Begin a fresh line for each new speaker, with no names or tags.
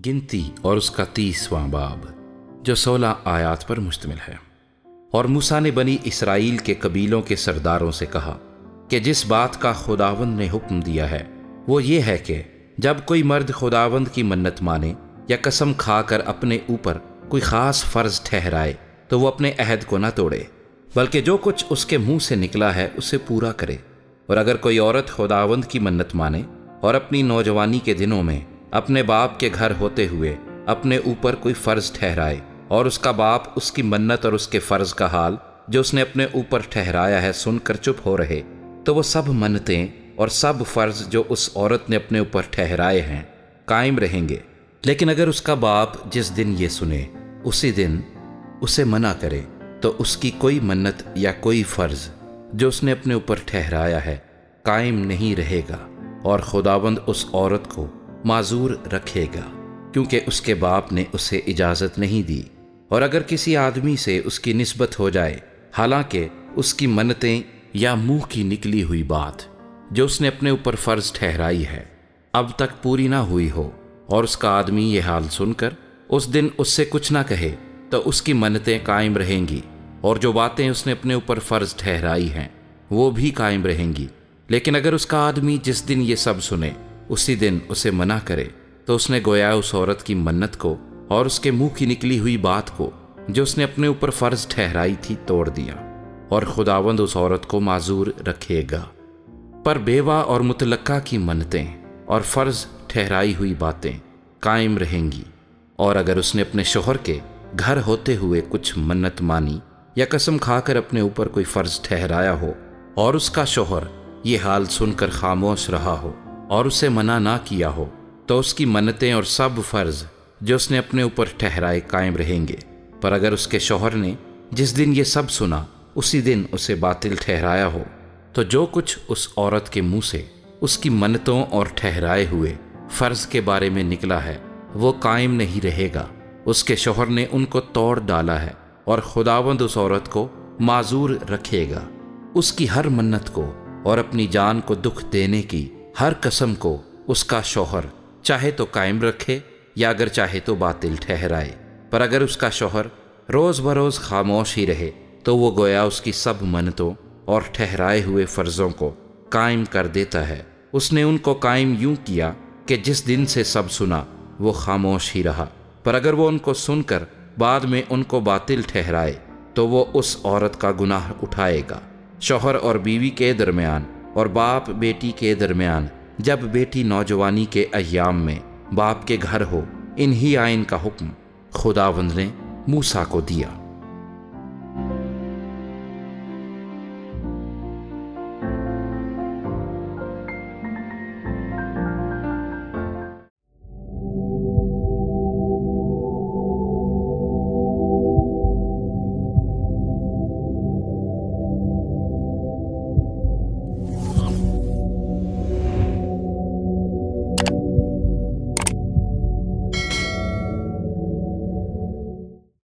گنتی اور اس کا 30واں باب جو 16 آیات پر مشتمل ہے۔ اور موسیٰ نے بنی اسرائیل کے قبیلوں کے سرداروں سے کہا کہ جس بات کا خداوند نے حکم دیا ہے وہ یہ ہے کہ جب کوئی مرد خداوند کی منت مانے یا قسم کھا کر اپنے اوپر کوئی خاص فرض ٹھہرائے تو وہ اپنے عہد کو نہ توڑے، بلکہ جو کچھ اس کے منہ سے نکلا ہے اسے پورا کرے۔ اور اگر کوئی عورت خداوند کی منت مانے اور اپنی نوجوانی کے دنوں میں اپنے باپ کے گھر ہوتے ہوئے اپنے اوپر کوئی فرض ٹھہرائے اور اس کا باپ اس کی منت اور اس کے فرض کا حال جو اس نے اپنے اوپر ٹھہرایا ہے سن کر چپ ہو رہے، تو وہ سب منتیں اور سب فرض جو اس عورت نے اپنے اوپر ٹھہرائے ہیں قائم رہیں گے۔ لیکن اگر اس کا باپ جس دن یہ سنے اسی دن اسے منع کرے تو اس کی کوئی منت یا کوئی فرض جو اس نے اپنے اوپر ٹھہرایا ہے قائم نہیں رہے گا، اور خداوند اس عورت کو معذور رکھے گا کیونکہ اس کے باپ نے اسے اجازت نہیں دی۔ اور اگر کسی آدمی سے اس کی نسبت ہو جائے حالانکہ اس کی منتیں یا منہ کی نکلی ہوئی بات جو اس نے اپنے اوپر فرض ٹھہرائی ہے اب تک پوری نہ ہوئی ہو، اور اس کا آدمی یہ حال سن کر اس دن اس سے کچھ نہ کہے، تو اس کی منتیں قائم رہیں گی اور جو باتیں اس نے اپنے اوپر فرض ٹھہرائی ہیں وہ بھی قائم رہیں گی۔ لیکن اگر اس کا آدمی جس دن یہ سب سنے اسی دن اسے منع کرے تو اس نے گویا اس عورت کی منت کو اور اس کے منہ کی نکلی ہوئی بات کو جو اس نے اپنے اوپر فرض ٹھہرائی تھی توڑ دیا، اور خداوند اس عورت کو معذور رکھے گا۔ پر بیوہ اور مطلقہ کی منتیں اور فرض ٹھہرائی ہوئی باتیں قائم رہیں گی، اور اگر اس نے اپنے شوہر کے گھر ہوتے ہوئے کچھ منت مانی یا قسم کھا کر اپنے اوپر کوئی فرض ٹھہرایا ہو اور اس کا شوہر یہ حال سن کر خاموش رہا ہو اور اسے منع نہ کیا ہو، تو اس کی منتیں اور سب فرض جو اس نے اپنے اوپر ٹھہرائے قائم رہیں گے۔ پر اگر اس کے شوہر نے جس دن یہ سب سنا اسی دن اسے باطل ٹھہرایا ہو، تو جو کچھ اس عورت کے منہ سے اس کی منتوں اور ٹھہرائے ہوئے فرض کے بارے میں نکلا ہے وہ قائم نہیں رہے گا، اس کے شوہر نے ان کو توڑ ڈالا ہے، اور خداوند اس عورت کو معذور رکھے گا۔ اس کی ہر منت کو اور اپنی جان کو دکھ دینے کی ہر قسم کو اس کا شوہر چاہے تو قائم رکھے یا اگر چاہے تو باطل ٹھہرائے۔ پر اگر اس کا شوہر روز بروز خاموش ہی رہے تو وہ گویا اس کی سب منتوں اور ٹھہرائے ہوئے فرضوں کو قائم کر دیتا ہے۔ اس نے ان کو قائم یوں کیا کہ جس دن سے سب سنا وہ خاموش ہی رہا، پر اگر وہ ان کو سن کر بعد میں ان کو باطل ٹھہرائے تو وہ اس عورت کا گناہ اٹھائے گا۔ شوہر اور بیوی کے درمیان اور باپ بیٹی کے درمیان جب بیٹی نوجوانی کے ایام میں باپ کے گھر ہو، انہی آئین کا حکم خداوند نے موسیٰ کو دیا۔